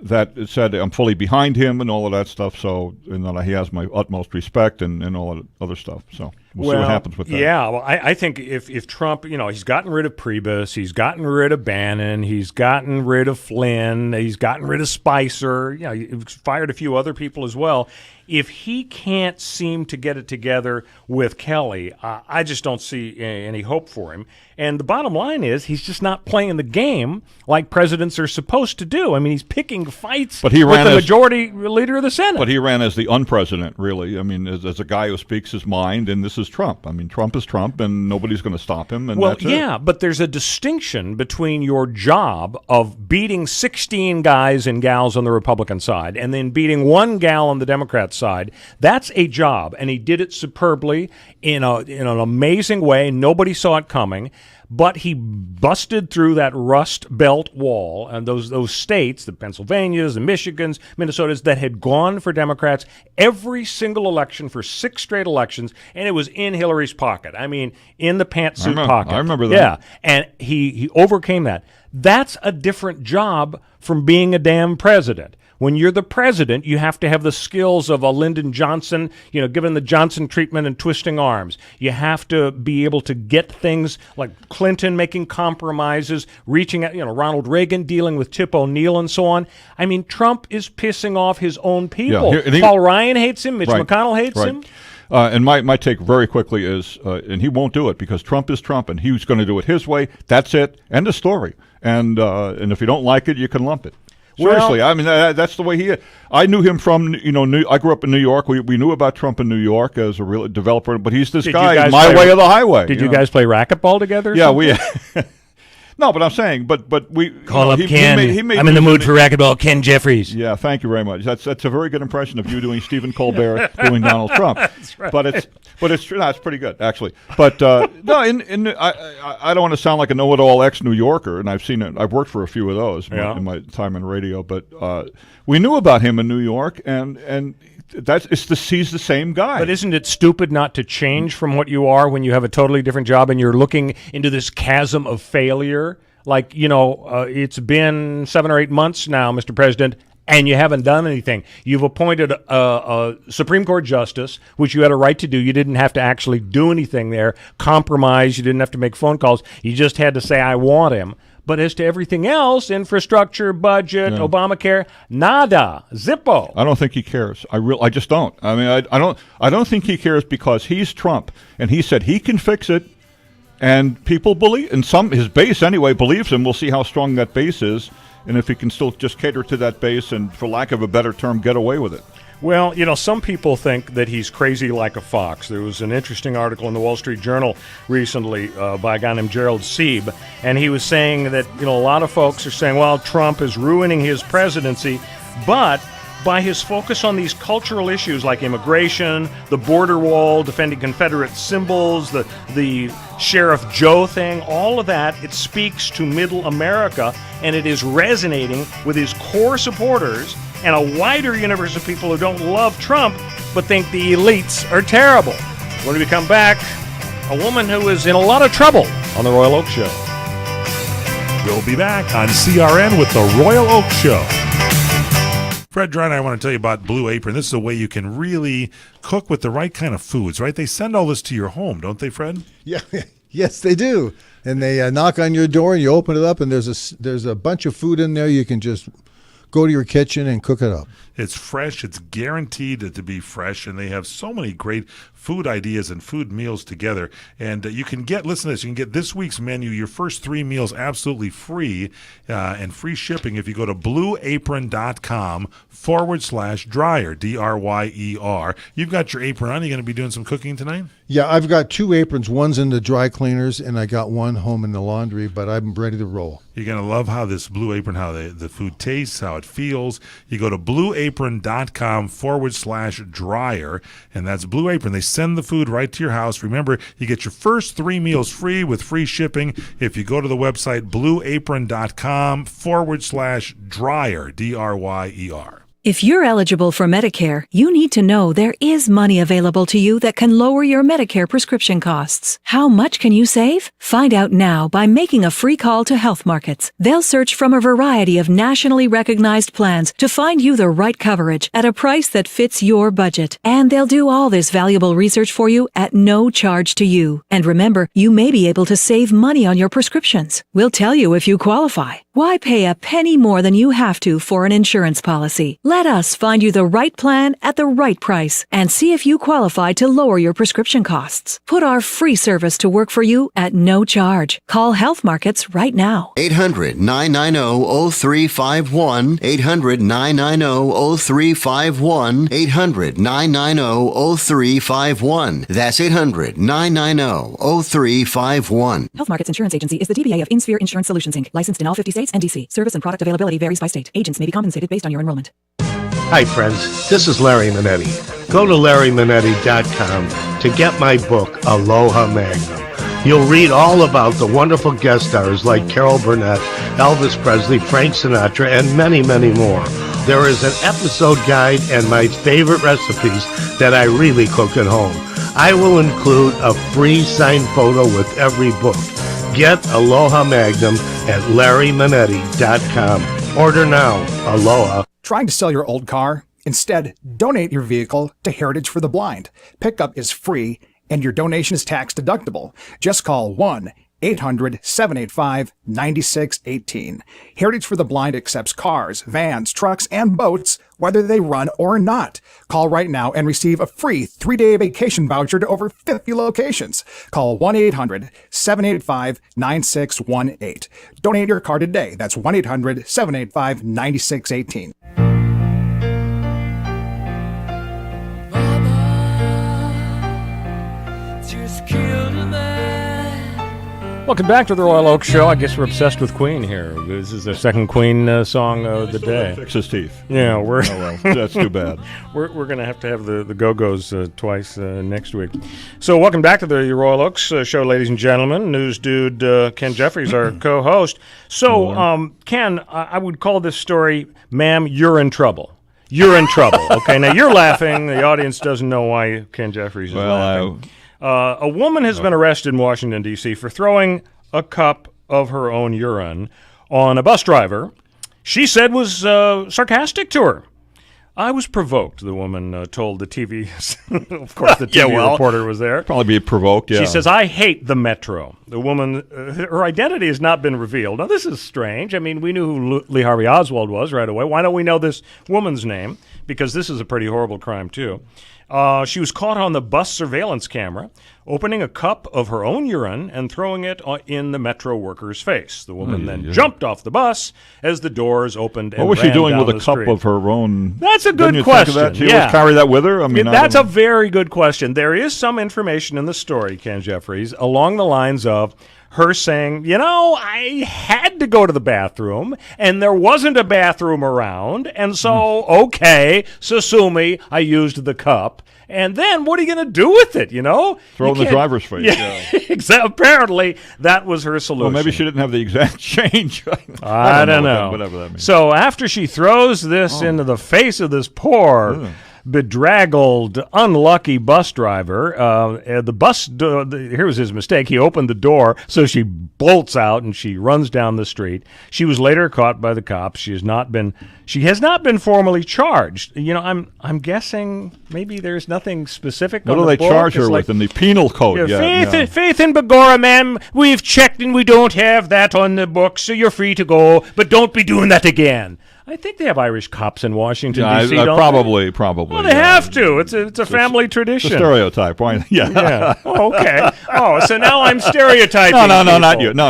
that said I'm fully behind him and all of that stuff. So, and that he has my utmost respect and all that other stuff. So we'll see what happens with that. Yeah, well, I think if Trump, he's gotten rid of Priebus, he's gotten rid of Bannon, he's gotten rid of Flynn, he's gotten rid of Spicer, he's fired a few other people as well. If he can't seem to get it together with Kelly, I just don't see any hope for him. And the bottom line is he's just not playing the game like presidents are supposed to do. I mean, he's picking fights with the majority leader of the Senate. But he ran as the unpresident, really. I mean, as a guy who speaks his mind, and this is Trump. I mean, Trump is Trump, and nobody's going to stop him. And that's it. But there's a distinction between your job of beating 16 guys and gals on the Republican side and then beating one gal on the Democrat side. That's a job, and he did it superbly in an amazing way. Nobody saw it coming. But he busted through that Rust Belt wall, and those states, the Pennsylvanias, the Michigans, Minnesotas, that had gone for Democrats every single election for 6 straight elections, and it was in Hillary's pocket. I mean, in the pantsuit pocket. I remember that. Yeah, and he overcame that. That's a different job from being a damn president. When you're the president, you have to have the skills of a Lyndon Johnson, given the Johnson treatment and twisting arms. You have to be able to get things like Clinton making compromises, reaching out, Ronald Reagan dealing with Tip O'Neill and so on. I mean, Trump is pissing off his own people. Yeah, Paul Ryan hates him. Mitch McConnell hates him. And my take very quickly is, and he won't do it because Trump is Trump, and he's going to do it his way. That's it. End of story. And if you don't like it, you can lump it. Seriously, I mean, that's the way he is. I knew him from, I grew up in New York. We knew about Trump in New York as a real developer, but he's this guy, my way or the highway. Did you guys play racquetball together? Yeah, we. No, but I'm saying, but we call up Ken. I'm in the mood for racquetball. Ken Jeffries. Yeah, thank you very much. That's a very good impression of you doing Stephen Colbert doing Donald Trump. That's right. But it's true. No, it's pretty good actually. But no, I don't want to sound like a know-it-all ex-New Yorker, and I've seen it. I've worked for a few of those in my time in radio. But we knew about him in New York, and. He's the same guy. But isn't it stupid not to change from what you are when you have a totally different job and you're looking into this chasm of failure? Like, it's been 7 or 8 months now, Mr. President, and you haven't done anything. You've appointed a Supreme Court justice, which you had a right to do. You didn't have to actually do anything there, compromise. You didn't have to make phone calls. You just had to say, I want him. But as to everything else, infrastructure, budget, Obamacare, nada, zippo. I don't think he cares. I just don't. I mean, I don't think he cares because he's Trump, and he said he can fix it, and people believe, and his base anyway believes him. We'll see how strong that base is, and if he can still just cater to that base, and for lack of a better term, get away with it. Well, some people think that he's crazy like a fox. There was an interesting article in the Wall Street Journal recently by a guy named Gerald Sieb, and he was saying that, a lot of folks are saying, well, Trump is ruining his presidency, but by his focus on these cultural issues like immigration, the border wall, defending Confederate symbols, the Sheriff Joe thing, all of that, it speaks to middle America, and it is resonating with his core supporters and a wider universe of people who don't love Trump but think the elites are terrible. When we come back, a woman who is in a lot of trouble on The Royal Oak Show. We'll be back on CRN with The Royal Oak Show. Fred Dry and I want to tell you about Blue Apron. This is a way you can really cook with the right kind of foods, right? They send all this to your home, don't they, Fred? Yeah, yes, they do. And they knock on your door, and you open it up, and there's a bunch of food in there. You can just go to your kitchen and cook it up. It's fresh. It's guaranteed to be fresh, and they have so many great food ideas and food meals together. And you can get, listen to this, you can get this week's menu, your first 3 meals absolutely free and free shipping if you go to blueapron.com/dryer, D-R-Y-E-R. You've got your apron on. Are you going to be doing some cooking tonight? Yeah, I've got 2 aprons. One's in the dry cleaners, and I got one home in the laundry, but I'm ready to roll. You're going to love how this Blue Apron, how the food tastes, how it feels. You go to blueapron.com/dryer, and that's Blue Apron. They send the food right to your house. Remember, you get your first 3 meals free with free shipping if you go to the website blueapron.com/dryer, D-R-Y-E-R. If you're eligible for Medicare, you need to know there is money available to you that can lower your Medicare prescription costs. How much can you save? Find out now by making a free call to Health Markets. They'll search from a variety of nationally recognized plans to find you the right coverage at a price that fits your budget. And they'll do all this valuable research for you at no charge to you. And remember, you may be able to save money on your prescriptions. We'll tell you if you qualify. Why pay a penny more than you have to for an insurance policy? Let us find you the right plan at the right price and see if you qualify to lower your prescription costs. Put our free service to work for you at no charge. Call Health Markets right now. 800-990-0351. 800-990-0351. 800-990-0351. That's 800-990-0351. Health Markets Insurance Agency is the DBA of InSphere Insurance Solutions, Inc., licensed in all 50 states and D.C. Service and product availability varies by state. Agents may be compensated based on your enrollment. Hi, friends. This is Larry Minetti. Go to LarryMinetti.com to get my book, Aloha Magnum. You'll read all about the wonderful guest stars like Carol Burnett, Elvis Presley, Frank Sinatra, and many, many more. There is an episode guide and my favorite recipes that I really cook at home. I will include a free signed photo with every book. Get Aloha Magnum at LarryMinetti.com. Order now. Aloha. Trying to sell your old car? Instead, donate your vehicle to Heritage for the Blind. Pickup is free and your donation is tax deductible. Just call 1-800-785-9618. Heritage for the Blind accepts cars, vans, trucks, and boats, whether they run or not. Call right now and receive a free 3-day vacation voucher to over 50 locations. Call 1-800-785-9618. Donate your car today. That's 1-800-785-9618. Welcome back to the Royal Oak Show. I guess we're obsessed with Queen here. This is the second Queen song of the day. Fix his teeth. Yeah, we're. Oh, well, that's too bad. We're going to have the Go-Go's twice next week. So welcome back to the Royal Oaks Show, ladies and gentlemen. News dude Ken Jeffries, our co-host. So, Ken, I would call this story, ma'am, you're in trouble. You're in trouble. Okay, now you're laughing. The audience doesn't know why Ken Jeffries is laughing. A woman has been arrested in Washington, D.C. for throwing a cup of her own urine on a bus driver she said was sarcastic to her. I was provoked, the woman told the TV. Of course, the TV reporter was there. Probably be provoked, yeah. She says, I hate the Metro. The woman, her identity has not been revealed. Now, this is strange. I mean, we knew who Lee Harvey Oswald was right away. Why don't we know this woman's name? Because this is a pretty horrible crime, too. She was caught on the bus surveillance camera opening a cup of her own urine and throwing it in the Metro worker's face. The woman then jumped off the bus as the doors opened and ran down the street. What was she doing with a cup of her own? That's a good question. Think of that? She always carry that with her? I mean, that's a very good question. There is some information in the story, Ken Jeffries, along the lines of her saying, I had to go to the bathroom, and there wasn't a bathroom around, and so, so sue me, I used the cup. And then what are you going to do with it, Throw in the driver's face. Yeah. Apparently, that was her solution. Well, maybe she didn't have the exact change. I don't know. Whatever that means. So after she throws this into the face of this poor, bedraggled, unlucky bus driver, here was his mistake. He opened the door, so she bolts out and she runs down the street. She was later caught by the cops. She has not been formally charged. I'm guessing maybe there's nothing specific. What do they charge her with in the penal code? Faith in Begora, ma'am. We've checked and we don't have that on the books, so you're free to go, but don't be doing that again. I think they have Irish cops in Washington, D.C., don't probably. Well, they have to. It's a family tradition. It's a stereotype. Why? Yeah. Oh, okay. So now I'm stereotyping. No, not you. No.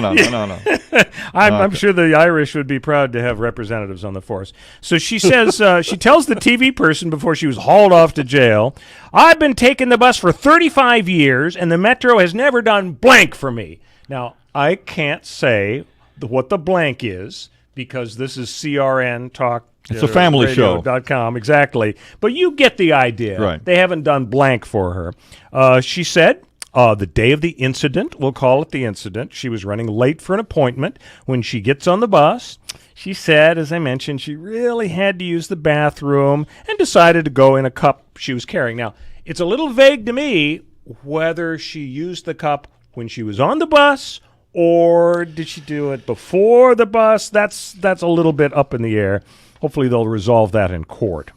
I'm sure the Irish would be proud to have representatives on the force. So she says, she tells the TV person before she was hauled off to jail, I've been taking the bus for 35 years, and the Metro has never done blank for me. Now, I can't say what the blank is, because this is CRN Talk. It's a family show. .com, exactly. But you get the idea. Right. They haven't done blank for her. She said, The day of the incident, we'll call it the incident, she was running late for an appointment. When she gets on the bus, she said, as I mentioned, she really had to use the bathroom and decided to go in a cup she was carrying. Now, it's a little vague to me whether she used the cup when she was on the bus or did she do it before the bus. That's a little bit up in the air. Hopefully they'll resolve that in court.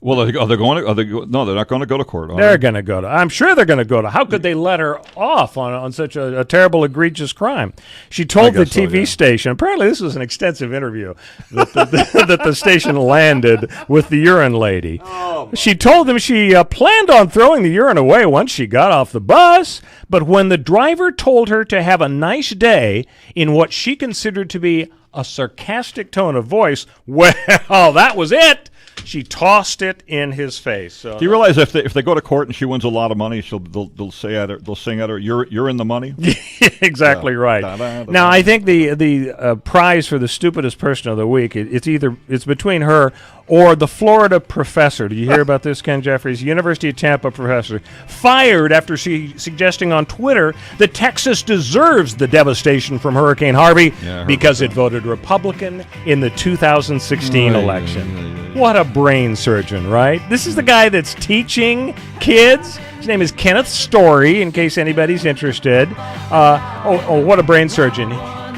Well, are they going to? No, they're not going to go to court. They're going to go to. I'm sure they're going to go to. How could they let her off on such a terrible, egregious crime? She told the TV station. Apparently, this was an extensive interview that the station landed with the urine lady. She told them she planned on throwing the urine away once she got off the bus, but when the driver told her to have a nice day in what she considered to be a sarcastic tone of voice, well, that was it. She tossed it in his face. So do you realize if they go to court and she wins a lot of money, they'll sing at her, "You're in the money." Exactly right. Now I think the prize for the stupidest person of the week it's between her or the Florida professor. Do you hear about this, Ken Jeffries? University of Tampa professor fired after suggesting on Twitter that Texas deserves the devastation from Hurricane Harvey because it voted Republican in the 2016 election. What a brain surgeon, right? This is the guy that's teaching kids. His name is Kenneth Story, in case anybody's interested. What a brain surgeon.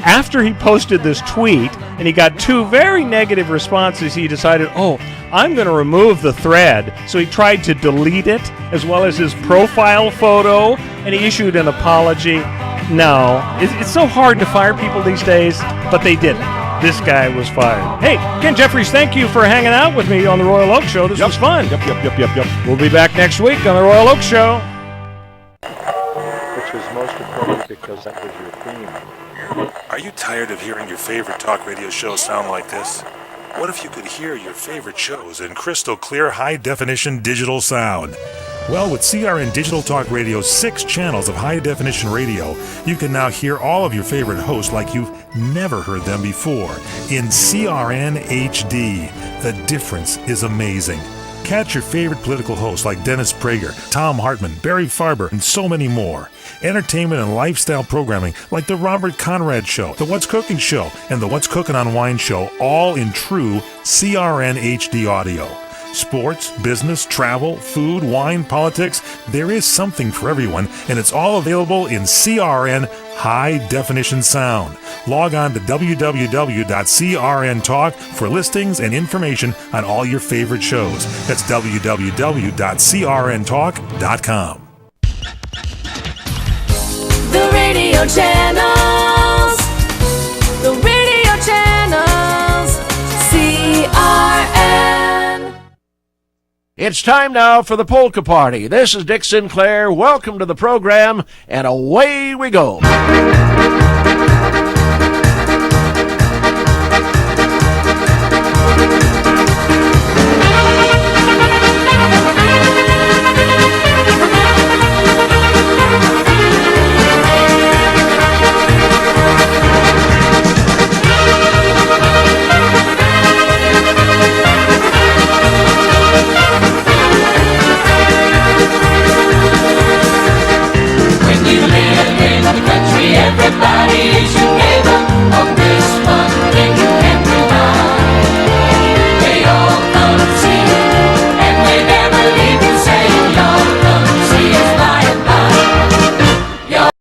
After he posted this tweet, and he got 2 very negative responses, he decided, I'm going to remove the thread. So he tried to delete it, as well as his profile photo, and he issued an apology. No, it's so hard to fire people these days, but they didn't. This guy was fired. Hey, Ken Jeffries, thank you for hanging out with me on the Royal Oak Show. This was fun. Yep. We'll be back next week on the Royal Oak Show. Which was most important because that was your theme. Are you tired of hearing your favorite talk radio show sound like this? What if you could hear your favorite shows in crystal clear, high-definition digital sound? Well, with CRN Digital Talk Radio's 6 channels of high-definition radio, you can now hear all of your favorite hosts like you've never heard them before in CRN HD. The difference is amazing. Catch your favorite political hosts like Dennis Prager, Tom Hartman, Barry Farber, and so many more. Entertainment and lifestyle programming like The Robert Conrad Show, The What's Cooking Show, and The What's Cooking on Wine Show, all in true CRN HD audio. Sports, business, travel, food, wine, politics, there is something for everyone, and it's all available in CRN High Definition Sound. Log on to www.crntalk for listings and information on all your favorite shows. That's www.crntalk.com. The radio channels. The radio channels. CRN. It's time now for the Polka Party. This is Dick Sinclair. Welcome to the program, and away we go. Everybody is your neighbor.